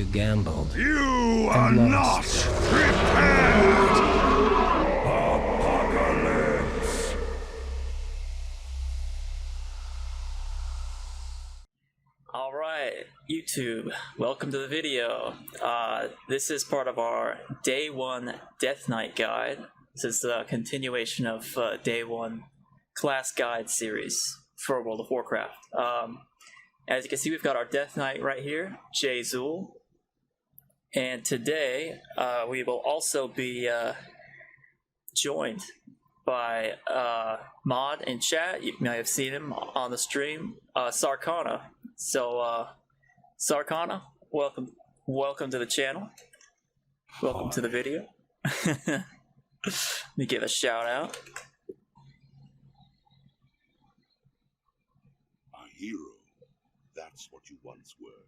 You gambled. You are and not lost. prepared! Apocalypse! Alright, YouTube, welcome to the video. This is part of our Day 1 Death Knight guide. This is a continuation of Day 1 class guide series for World of Warcraft. As you can see, we've got our Death Knight right here, Jazul. And today, we will also be joined by Mod in chat. You may have seen him on the stream, Sarkana. So, Sarkana, welcome to the channel. Welcome to the video. Let me give a shout out. A hero. That's what you once were.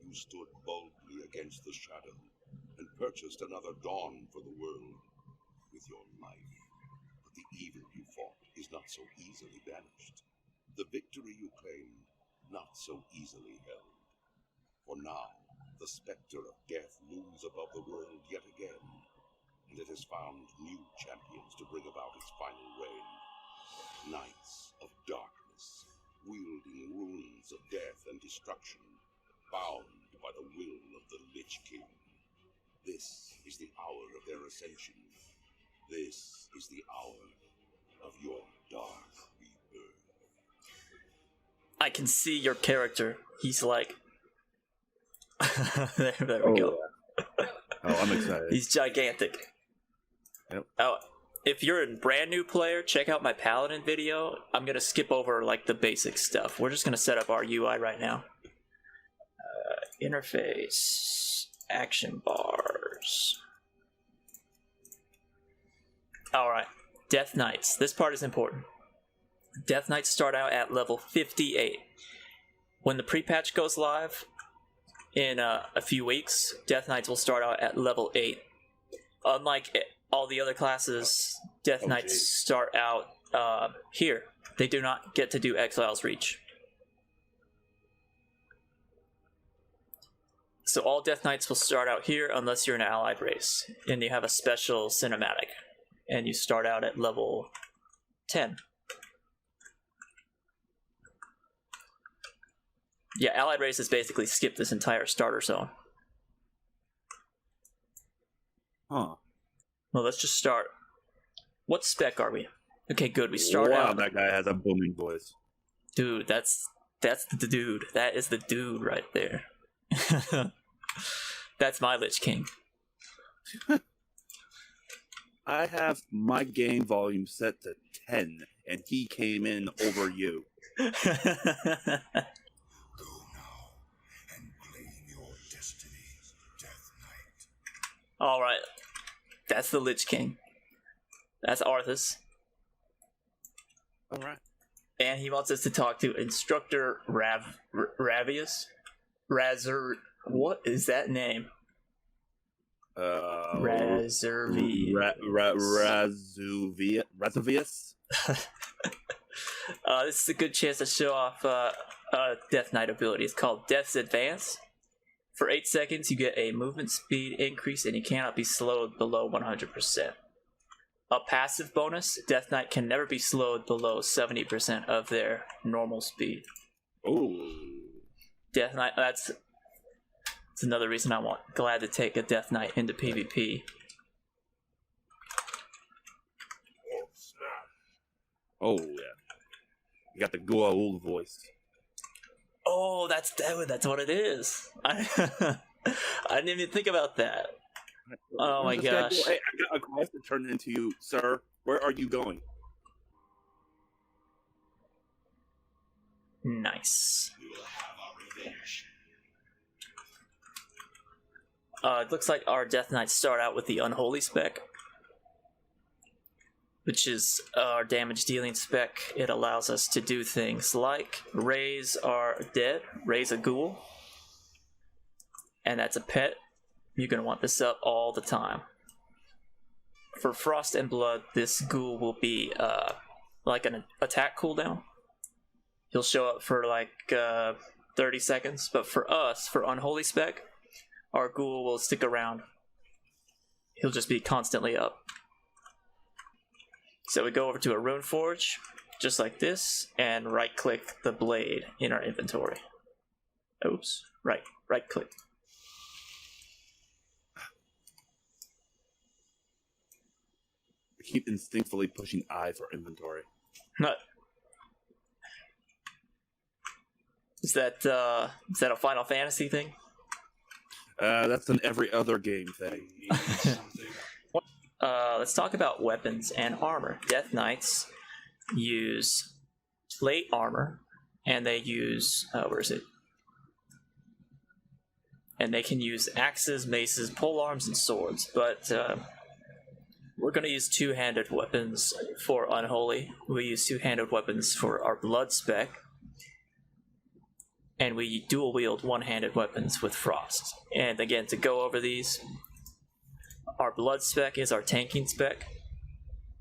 You stood boldly against the shadow and purchased another dawn for the world with your life. But the evil you fought is not so easily banished. The victory you claimed, not so easily held. For now, the specter of death looms above the world yet again, and it has found new champions to bring about its final reign. Knights of darkness, wielding runes of death and destruction, bound by the will of the Lich King. This is the hour of their ascension. This is the hour of your dark rebirth. I can see your character. He's like... there we go. Yeah. Oh, I'm excited. He's gigantic. Yep. Oh, if you're a brand new player, check out my Paladin video. I'm gonna skip over like the basic stuff. We're just gonna set up our UI right now. Interface, action bars. Alright, Death Knights. This part is important. Death Knights start out at level 58. When the pre-patch goes live in a few weeks, Death Knights will start out at level 8. Unlike all the other classes, Death Knights start out here. They do not get to do Exile's Reach. So all Death Knights will start out here unless you're an allied race and you have a special cinematic, and you start out at level 10. Yeah, allied races basically skip this entire starter zone. Huh. Well, let's just start. What spec are we? Okay, good. We start out. Wow, that guy has a booming voice. Dude, that's the dude. That is the dude right there. That's my Lich King. I have my game volume set to 10, and he came in over you. Go now and claim your destiny, Death Knight. Alright. That's the Lich King. That's Arthas. Alright. And he wants us to talk to Instructor Ravius? What is that name? Razuvius? This is a good chance to show off Death Knight ability. It's called Death's Advance. For 8 seconds, you get a movement speed increase, and you cannot be slowed below 100%. A passive bonus, Death Knight can never be slowed below 70% of their normal speed. Oh. Death Knight, that's another reason I'm glad to take a Death Knight into PvP. Oh, yeah. You got the Goa'uld voice. Oh, that's what it is. I didn't even think about that. Oh my gosh. Hey, I got a quest to turn into you, sir. Where are you going? Nice. It looks like our Death Knights start out with the Unholy spec, which is our damage dealing spec. It allows us to do things like raise our dead, raise a ghoul, and that's a pet. You're going to want this up all the time. For Frost and Blood, this ghoul will be like an attack cooldown. He'll show up for like 30 seconds, but for us, for Unholy spec, our ghoul will stick around. He'll just be constantly up. So we go over to a rune forge, just like this, and right-click the blade in our inventory. Oops, right-click. I keep instinctively pushing I for inventory. Is that a Final Fantasy thing? That's an every other game thing. Let's talk about weapons and armor. Death Knights use plate armor, and they use where is it? And they can use axes, maces, polearms, and swords. But we're going to use two-handed weapons for Unholy. We use two-handed weapons for our blood spec. And we dual-wield one-handed weapons with Frost. And again, to go over these, our blood spec is our tanking spec.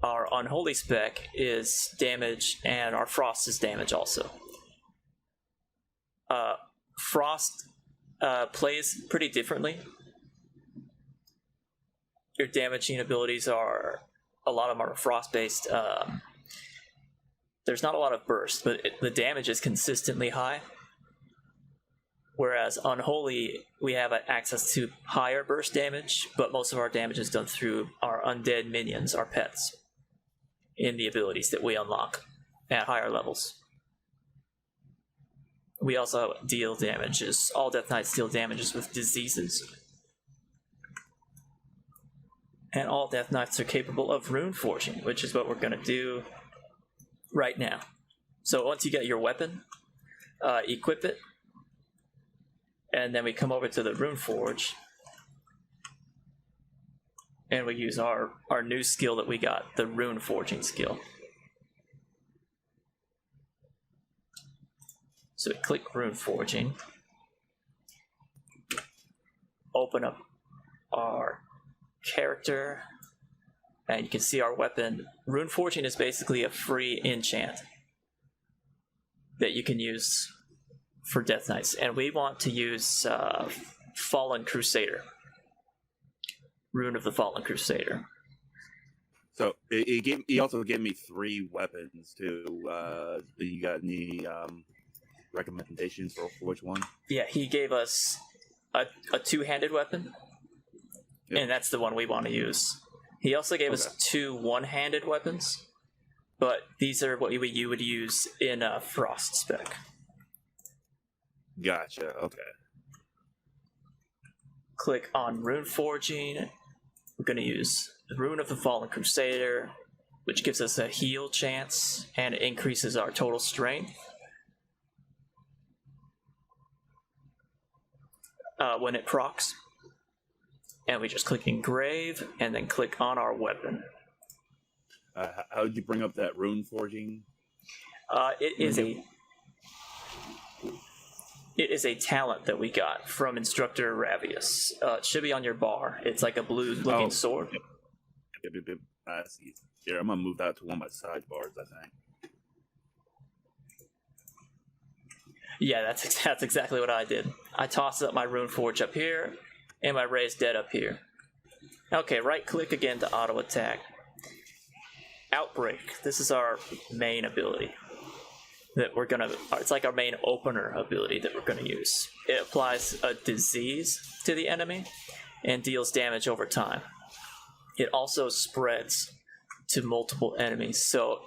Our Unholy spec is damage, and our Frost is damage also. Frost plays pretty differently. Your damaging abilities are, a lot of them are Frost-based. There's not a lot of burst, but the damage is consistently high. Whereas Unholy, we have access to higher burst damage, but most of our damage is done through our undead minions, our pets, in the abilities that we unlock at higher levels. We also deal damages. All Death Knights deal damages with diseases. And all Death Knights are capable of rune forging, which is what we're going to do right now. So once you get your weapon, equip it, and then we come over to the rune forge, and we use our new skill that we got, the rune forging skill. So we click rune forging, open up our character, and you can see our weapon. Rune forging is basically a free enchant that you can use for Death Knights, and we want to use Fallen Crusader. Rune of the Fallen Crusader. So he also gave me 3 weapons too. You got any recommendations for which one? Yeah, he gave us a two-handed weapon, Yep. and that's the one we want to use. He also gave us 2 one-handed weapons, but these are what you would use in a Frost spec. Gotcha. Okay. Click on rune forging. We're going to use the Rune of the Fallen Crusader, which gives us a heal chance and increases our total strength when it procs. And we just click engrave and then click on our weapon. How did you bring up that rune forging? It is a talent that we got from Instructor Ravius. It should be on your bar. It's like a blue-looking sword. Yep. I see. Here, I'm gonna move that to one of my sidebars, I think. Yeah, that's exactly what I did. I tossed up my rune forge up here, and my raised dead up here. Okay, right-click again to auto-attack. Outbreak. This is our main ability that we're gonna. It's like our main opener ability that we're gonna use. It applies a disease to the enemy and deals damage over time. It also spreads to multiple enemies, so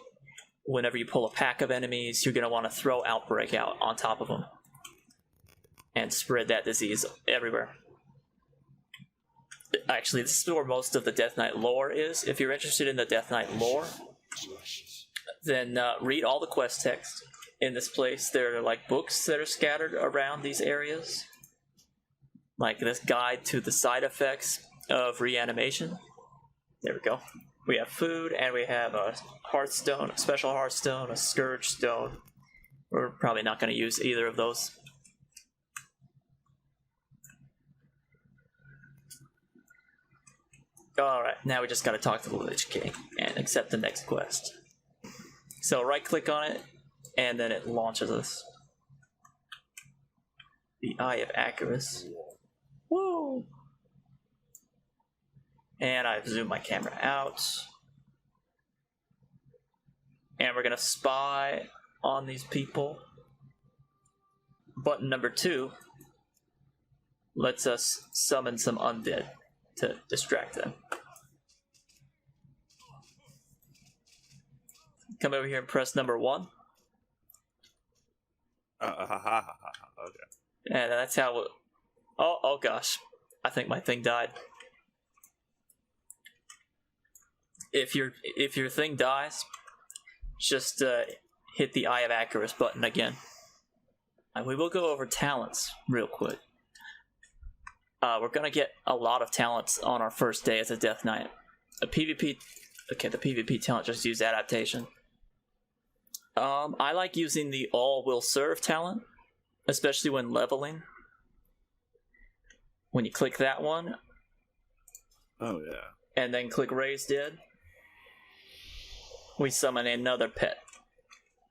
whenever you pull a pack of enemies, you're gonna want to throw Outbreak out on top of them and spread that disease everywhere. Actually, this is where most of the Death Knight lore is. If you're interested in the Death Knight lore, then read all the quest text in this place. There are like books that are scattered around these areas, like this guide to the side effects of reanimation. There we go. We have food, and we have a Hearthstone, a special Hearthstone, a Scourge Stone. We're probably not going to use either of those. Alright, now we just gotta talk to the Lich King and accept the next quest. So right-click on it, and then it launches us. The Eye of Acarus. Whoa! And I've zoomed my camera out. And we're gonna spy on these people. Button number 2 lets us summon some undead to distract them. Come over here and press number 1. Okay. And that's how it... Oh gosh. I think my thing died. If your thing dies, just hit the Eye of Icarus button again. And we will go over talents real quick. We're gonna get a lot of talents on our first day as a Death Knight. The PvP talent just use adaptation. I like using the All Will Serve talent, especially when leveling. When you click that one, Oh yeah. and then click Raise Dead, we summon another pet.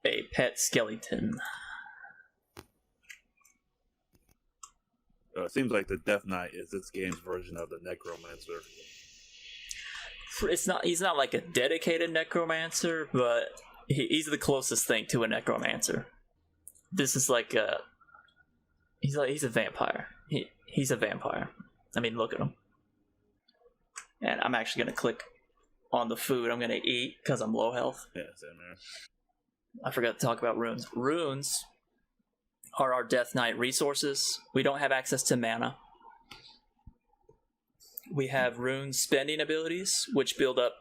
A pet skeleton. It seems like the Death Knight is this game's version of the Necromancer. He's not like a dedicated necromancer, but he's the closest thing to a necromancer. This is like he's a vampire. He's a vampire. I mean, look at him. And I'm actually gonna click on the food I'm gonna eat because I'm low health. Yeah, same here. I forgot to talk about runes. Runes are our Death Knight resources. We don't have access to mana. We have rune spending abilities, which build up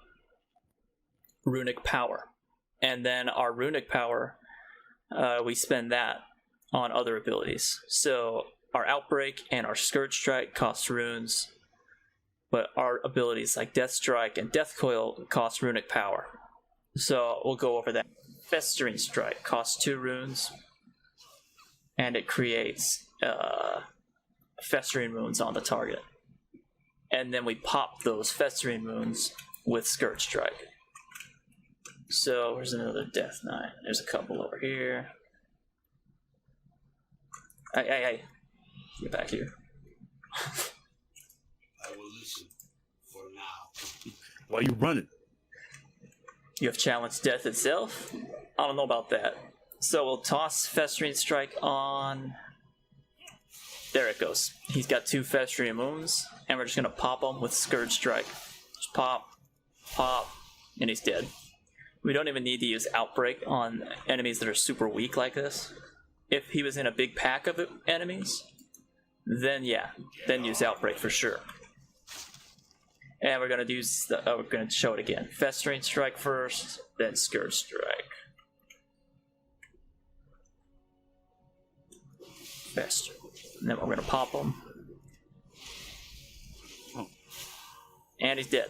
runic power. And then our runic power, we spend that on other abilities. So our Outbreak and our Scourge Strike cost runes, but our abilities like Death Strike and Death Coil cost runic power. So we'll go over that. Festering Strike costs 2 runes, and it creates festering wounds on the target. And then we pop those festering wounds with Scourge Strike. So here's another Death Knight. There's a couple over here. Hey. Get back here. I will listen for now. Why are you running? You have challenged death itself? I don't know about that. So we'll toss Festering Strike on... There it goes. He's got 2 Festering Wounds, and we're just going to pop him with Scourge Strike. Just pop, and he's dead. We don't even need to use Outbreak on enemies that are super weak like this. If he was in a big pack of enemies, then yeah, then use Outbreak for sure. And we're gonna use we're gonna show it again. Festering Strike first, then Scourge Strike. Fester. And then we're gonna pop him. Oh. And he's dead.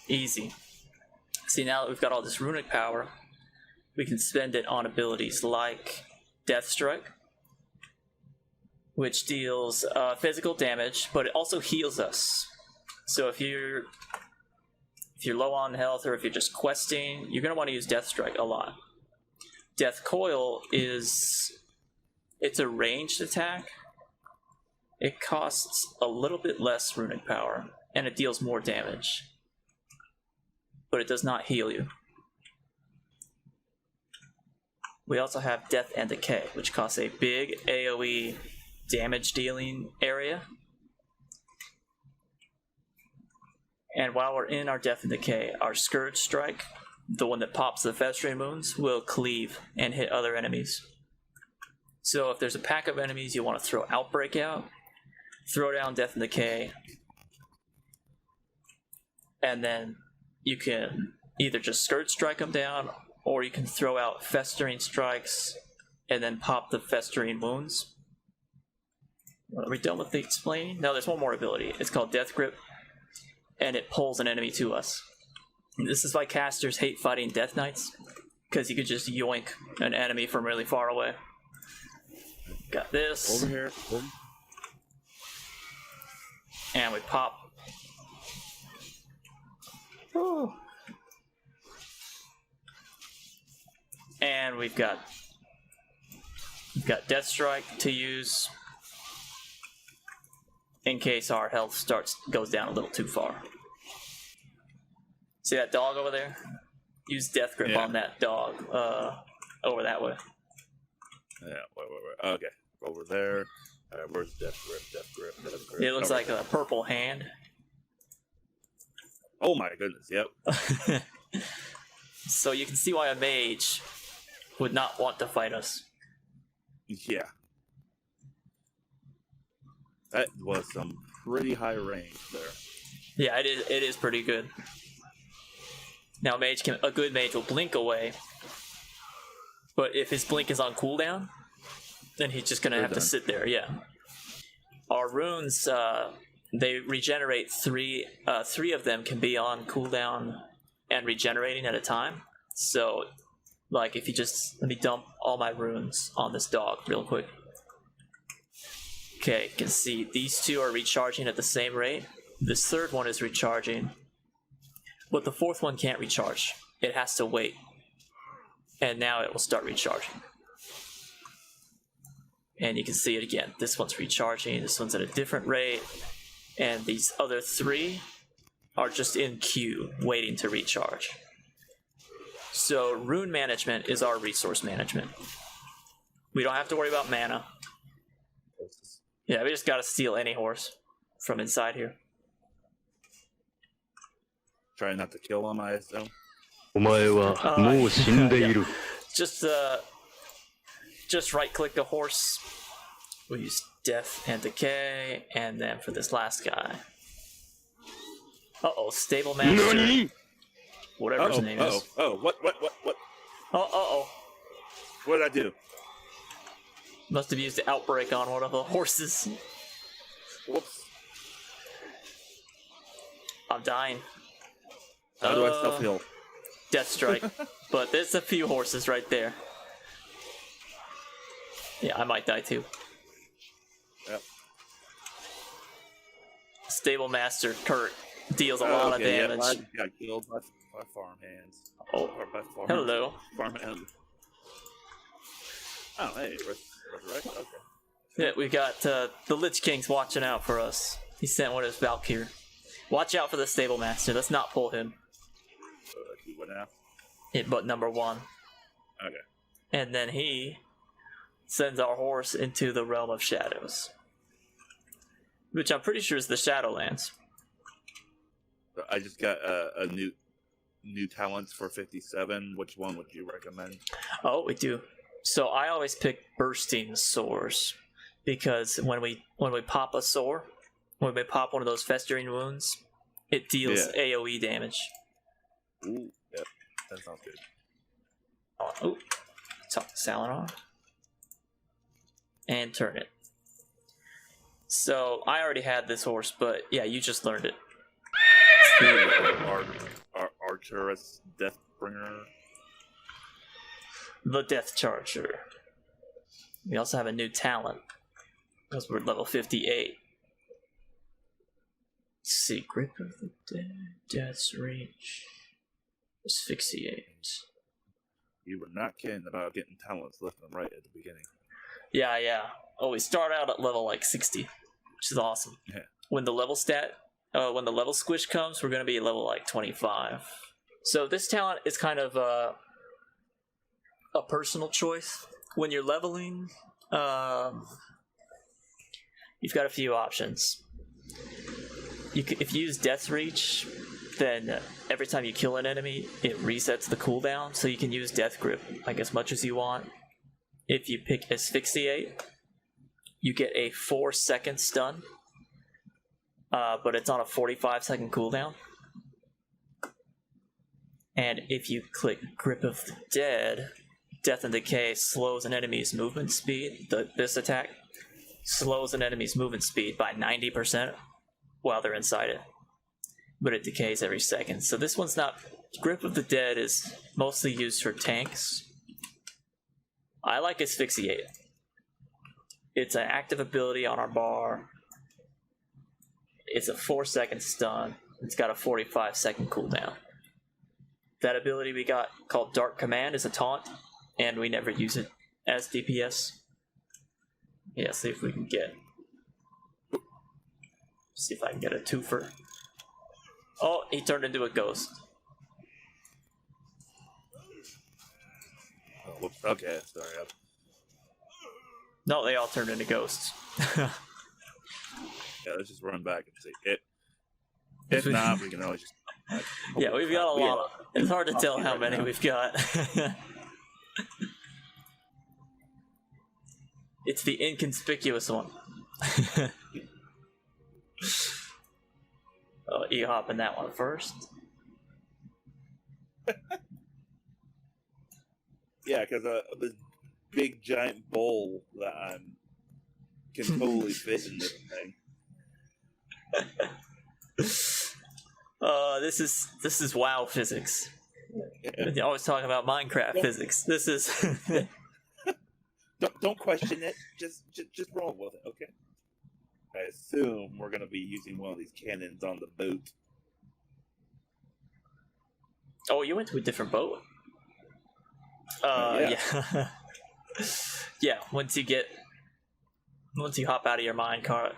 Easy. See, now that we've got all this runic power, we can spend it on abilities like Death Strike, which deals physical damage, but it also heals us. So if you're low on health, or if you're just questing, you're going to want to use Death Strike a lot. Death Coil it's a ranged attack. It costs a little bit less runic power, and it deals more damage, but it does not heal you. We also have Death and Decay, which costs a big AoE damage dealing area. And while we're in our Death and Decay, our Scourge Strike, the one that pops the Festering Wounds, will cleave and hit other enemies. So if there's a pack of enemies you want to throw Outbreak out, throw down Death and Decay, and then you can either just Scourge Strike them down, or you can throw out Festering Strikes and then pop the Festering Wounds. Are we done with the explaining? No, there's one more ability. It's called Death Grip, and it pulls an enemy to us. This is why casters hate fighting Death Knights, because you could just yoink an enemy from really far away. Got this. Over here. Over. And we pop. Woo. And we've got Death Strike to use in case our health goes down a little too far. See that dog over there? Use Death Grip on that dog. Over that way. Yeah, wait. Okay, over there. Where's Death Grip? Death Grip. It looks like a purple hand. Oh my goodness, yep. So you can see why a mage would not want to fight us. Yeah. That was some pretty high range there. Yeah, it is pretty good. Now a good mage will blink away, but if his blink is on cooldown, then he's just gonna have to sit there, yeah. Our runes, they regenerate three of them can be on cooldown and regenerating at a time. So, like, if you just, let me dump all my runes on this dog real quick. Okay, you can see these two are recharging at the same rate. This third one is recharging, but the fourth one can't recharge. It has to wait. And now it will start recharging. And you can see it again. This one's recharging, this one's at a different rate, and these other three are just in queue, waiting to recharge. So rune management is our resource management. We don't have to worry about mana. Yeah, we just gotta steal any horse from inside here. Try not to kill him, I assume. お前はもう死んでいる。 Just right click the horse. We'll use Death and Decay, and then for this last guy. Uh-oh, Stable Master. Whatever his name is. What? Oh. What did I do? Must have used the outbreak on one of the horses. Whoops. I'm dying. How do I self-heal? Death Strike. But there's a few horses right there. Yeah, I might die too. Yep. Stable Master Kurt deals a lot of damage. Yeah, I got killed by farmhands. Oh, hello. Farmhands. Oh, hey, resurrect? Okay. Yeah, we got the Lich King's watching out for us. He sent one of his Valkyrie. Watch out for the Stable Master. Let's not pull him. What now? Hit button number 1. Okay. And then he sends our horse into the Realm of Shadows, which I'm pretty sure is the Shadowlands. I just got a new talents for 57. Which one would you recommend? Oh, we do. So I always pick bursting sores because when we pop a sore, when we pop one of those festering wounds, it deals AoE damage. Ooh, yep, that sounds good. Oh, talk to Salinar. And turn it. So I already had this horse, but yeah, you just learned it. Archerous Deathbringer. The Death Charger. We also have a new talent because we're level 58. Let's see, Grip of the Dead, Death's Reach, Asphyxiate. You were not kidding about getting talents left and right at the beginning. Yeah. Oh, we start out at level like 60, which is awesome. Yeah. When the level squish comes, we're gonna be level like 25. So this talent is kind of a personal choice. When you're leveling, you've got a few options. If you use Death's Reach, then every time you kill an enemy, it resets the cooldown, so you can use Death Grip like as much as you want. If you pick Asphyxiate, you get a 4-second stun, but it's on a 45-second cooldown. And if you click Grip of the Dead, Death and Decay slows an enemy's movement speed. This attack slows an enemy's movement speed by 90% while they're inside it, but it decays every second. So this one's not... Grip of the Dead is mostly used for tanks. I like Asphyxiate. It's an active ability on our bar. It's a 4-second stun. It's got a 45-second cooldown. That ability we got called Dark Command is a taunt, and we never use it as DPS. Yeah, see if we can get... See if I can get a twofer. Oh, he turned into a ghost. Okay, sorry. No, they all turned into ghosts. Yeah, let's just run back and see it. If not, we can always just. Yeah, we've got a lot. It's hard to tell how many we've got. It's the inconspicuous one. Oh, you hop in that one first. Yeah, because this big giant bowl that I can totally fit in this thing. This is WoW physics. They always talk about Minecraft physics. This is. Don't question it. Just roll with it, okay? I assume we're gonna be using one of these cannons on the boat. Oh, you went to a different boat. Yeah. Yeah. Once you hop out of your minecart,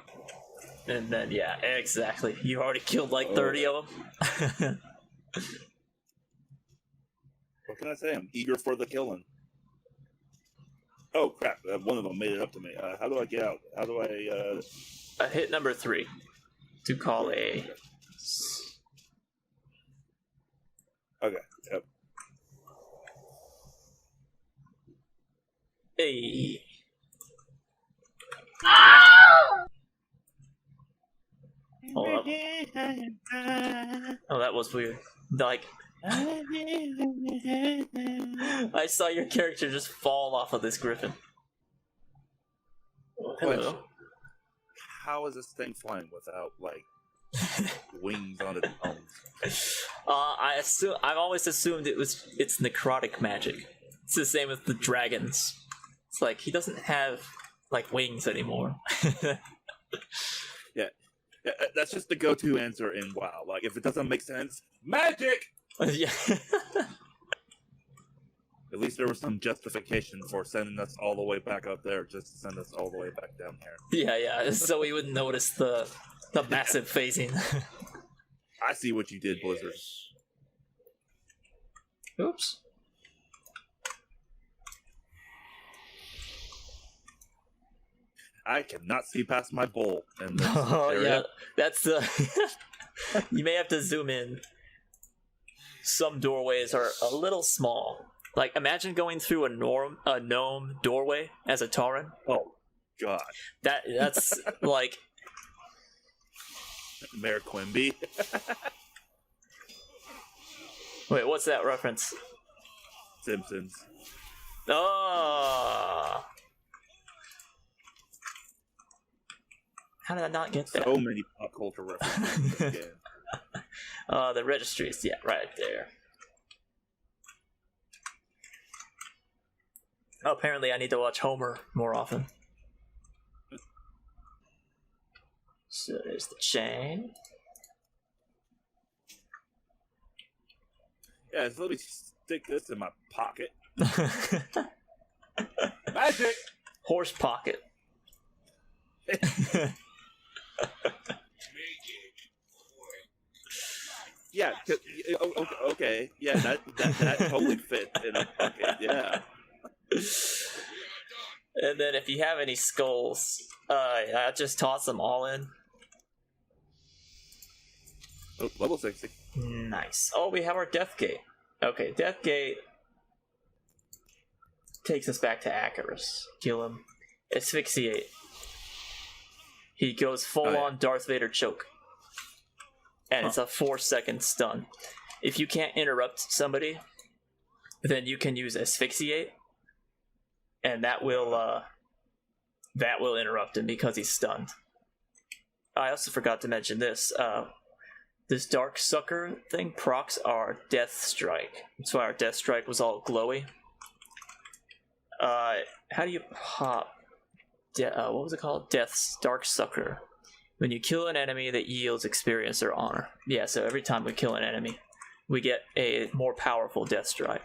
and then yeah, exactly. You already killed like 30 of them. What can I say? I'm eager for the killing. Oh crap! One of them made it up to me. How do I get out? How do I? Hit number 3 to call a. Okay. Yep. Hey. Hold up. Oh, that was weird. Like, I saw your character just fall off of this griffin. Oh, hello. How is this thing flying without like wings on its own? I've always assumed it's necrotic magic. It's the same with the dragons. It's like he doesn't have like wings anymore. Yeah, that's just the go-to answer in WoW. Like if it doesn't make sense, magic. Yeah. At least there was some justification for sending us all the way back up there, just to send us all the way back down here. Yeah. So we wouldn't notice the massive phasing. I see what you did, Blizzard. Oops. I cannot see past my bowl. And Oh yeah, that's the. You may have to zoom in. Some doorways are a little small. Like, imagine going through a gnome doorway as a Tauren. Oh, God. That's like... Mayor Quimby. Wait, what's that reference? Simpsons. Oh! How did I not get that? So many pop culture references in this game. The registries, yeah, right there. Oh, apparently I need to watch Homer more often. So there's the chain. Yeah, so let me stick this in my pocket. Magic! Horse pocket. Yeah, okay. Yeah, that totally fits in a pocket, yeah. And then if you have any skulls, I just toss them all in. Oh, level 60. Nice. Oh, we have our Death Gate. Okay, Death Gate takes us back to Acarus. Kill him. Asphyxiate. He goes full on Darth Vader choke. And it's a 4-second stun. If you can't interrupt somebody, then you can use Asphyxiate. And that will interrupt him because he's stunned. I also forgot to mention this. This Dark Sucker thing procs our Death Strike. That's why our Death Strike was all glowy. How do you pop? What was it called? Death's Dark Sucker. When you kill an enemy that yields experience or honor. Yeah, so every time we kill an enemy, we get a more powerful Death Strike.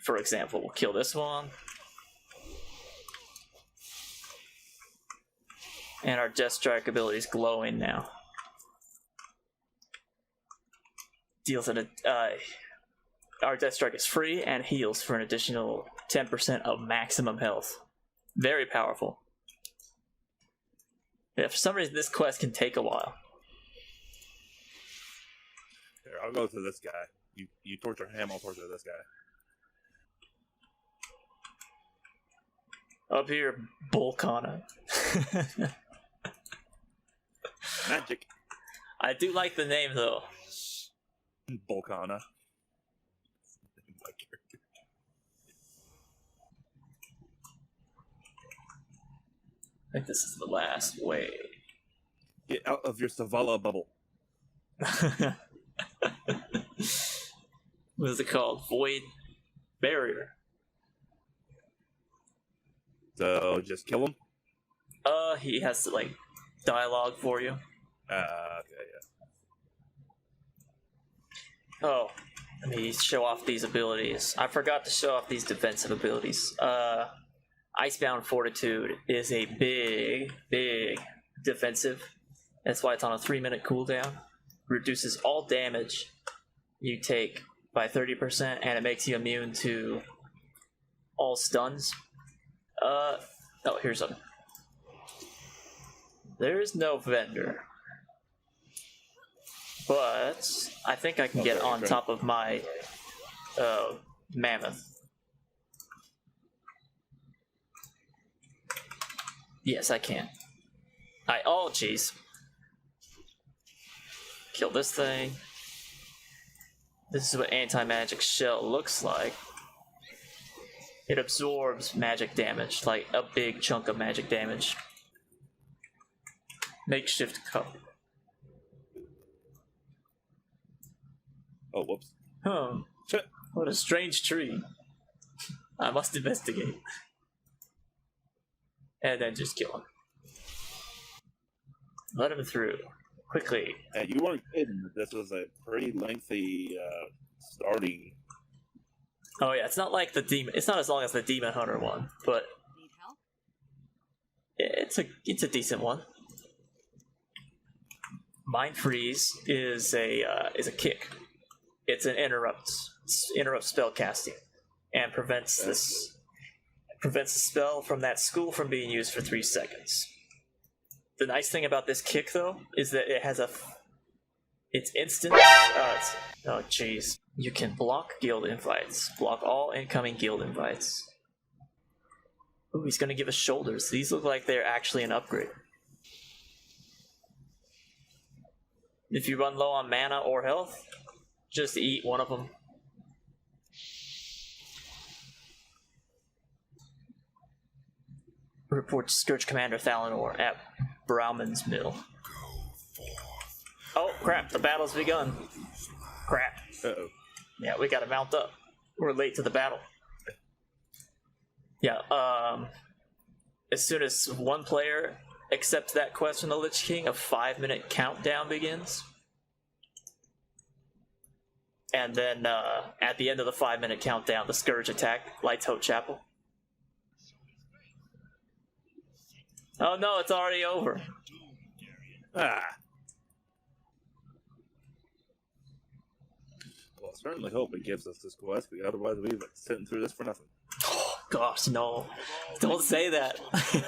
For example, we'll kill this one. And our Death Strike ability is glowing now. Deals an our Death Strike is free and heals for an additional 10% of maximum health. Very powerful. Yeah, for some reason this quest can take a while. Here, I'll go to this guy. You torture him, I'll torture this guy. Up here, Volcana. Magic. I do like the name though. Volcana. I think this is the last way. Get out of your Savala bubble. What is it called? Void Barrier. So just kill him? He has to like dialogue for you. Okay, yeah. Oh, let me show off these abilities. I forgot to show off these defensive abilities. Icebound Fortitude is a big defensive. That's why it's on a 3-minute cooldown. Reduces all damage you take by 30%, and it makes you immune to all stuns. Oh, here's something. There's no vendor. But I think I can get on top of my mammoth. Yes, I can. Oh, jeez. Kill this thing. This is what anti-magic shell looks like. It absorbs magic damage, like a big chunk of magic damage. Makeshift cup. Oh, whoops. Huh. Shit. What a strange tree. I must investigate. And then just kill him. Let him through. Quickly. And you weren't kidding. This was a pretty lengthy starting. Oh yeah, it's not like the demon. It's not as long as the Demon Hunter one, but Need help? it's a decent one. Mind Freeze is a kick. It's an interrupt spell casting, and prevents the spell from that school from being used for 3 seconds. The nice thing about this kick, though, is that it has it's instant. Oh jeez, you can block guild invites. Block all incoming guild invites. Ooh, he's gonna give us shoulders. These look like they're actually an upgrade. If you run low on mana or health, just eat one of them. Report Scourge Commander Thalanor at Brauman's Mill. Oh crap, the battle's begun. Crap. Uh-oh. Yeah, we gotta mount up. We're late to the battle. Yeah, as soon as one player accepts that quest from the Lich King, a 5-minute countdown begins. And then at the end of the 5-minute countdown, the Scourge attack lights Hope Chapel. Oh no, it's already over. Ah. Well, I certainly hope it gives us this quest, because otherwise we've been sitting through this for nothing. Oh gosh, no. Don't say that. The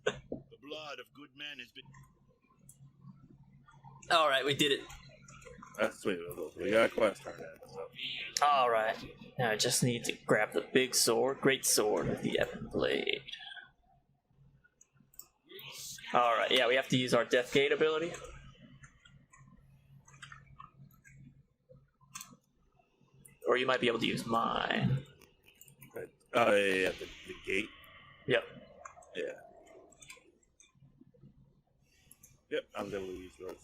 blood of good men has been. Alright, we did it. That's sweet. We got a quest turned in. So. Alright. Now I just need to grab the big sword, great sword of the Ebon Blade. Alright, yeah, we have to use our Death Gate ability. Or you might be able to use mine. Right. Oh, yeah, the gate. Yep. Yeah. Yep, I was able to use yours.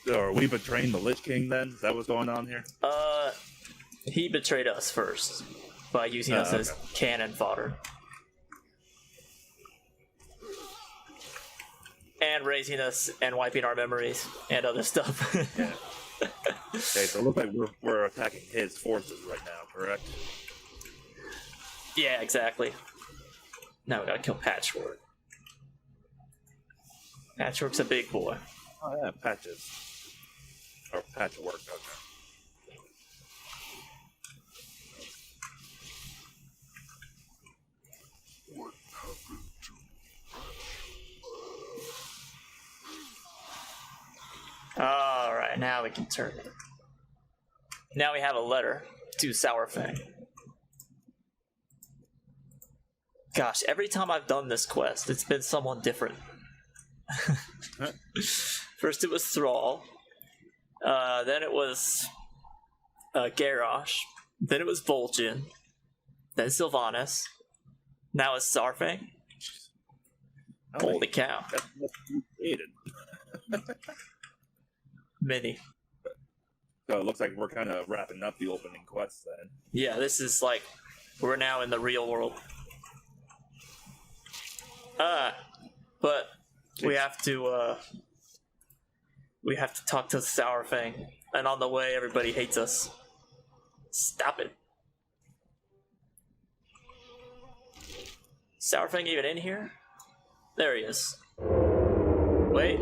So are we betraying the Lich King then? Is that what's going on here? He betrayed us first by using us as okay. cannon fodder. And raising us and wiping our memories and other stuff. Yeah. Okay, so it looks like we're attacking his forces right now, correct? Yeah, exactly. Now we gotta kill Patchwork. Patchwork's a big boy. Oh yeah, patches. Or patchwork. Okay. What happened to Alright, now we can turn it. Now we have a letter to Sourfang. Gosh, every time I've done this quest, it's been someone different. First it was Thrall, then it was Garrosh, then it was Vol'jin, then Sylvanas, now it's Saurfang. Holy cow. That's what you created. Many. So it looks like we're kind of wrapping up the opening quest then. Yeah, this is like, we're now in the real world. But we have to talk to Sourfang, and on the way everybody hates us. Stop it. Sourfang even in here? There he is. Wait.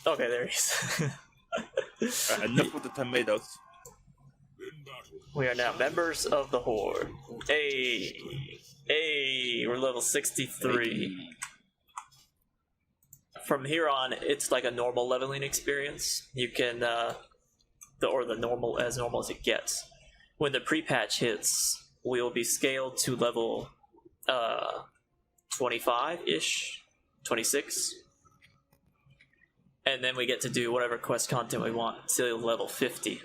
Okay, there he is. Enough with the tomatoes. We are now members of the Horde. Hey, we're level 63. From here on, it's like a normal leveling experience. You can, the normal as it gets. When the pre-patch hits, we will be scaled to level 25-ish, 26. And then we get to do whatever quest content we want till level 50.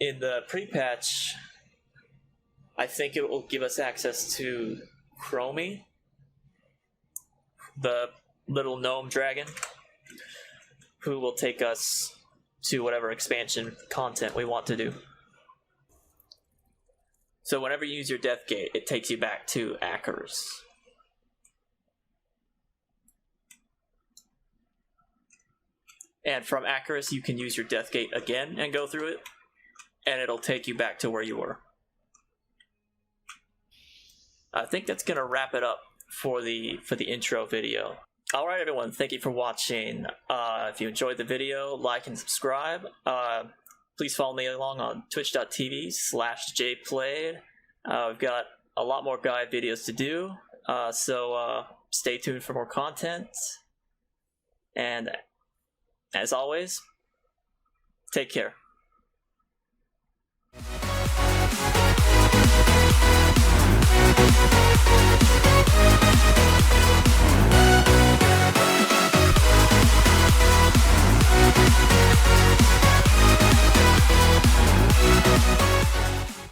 In the pre-patch, I think it will give us access to Chromie, the little gnome dragon, who will take us to whatever expansion content we want to do. So whenever you use your Death Gate, it takes you back to Acheris. And from Acheris, you can use your Death Gate again and go through it, and it'll take you back to where you were. I think that's gonna wrap it up for the intro video. Alright everyone, thank you for watching. If you enjoyed the video, like and subscribe. Please follow me along on twitch.tv/jplayed. We've got a lot more guide videos to do, so stay tuned for more content. And as always, take care.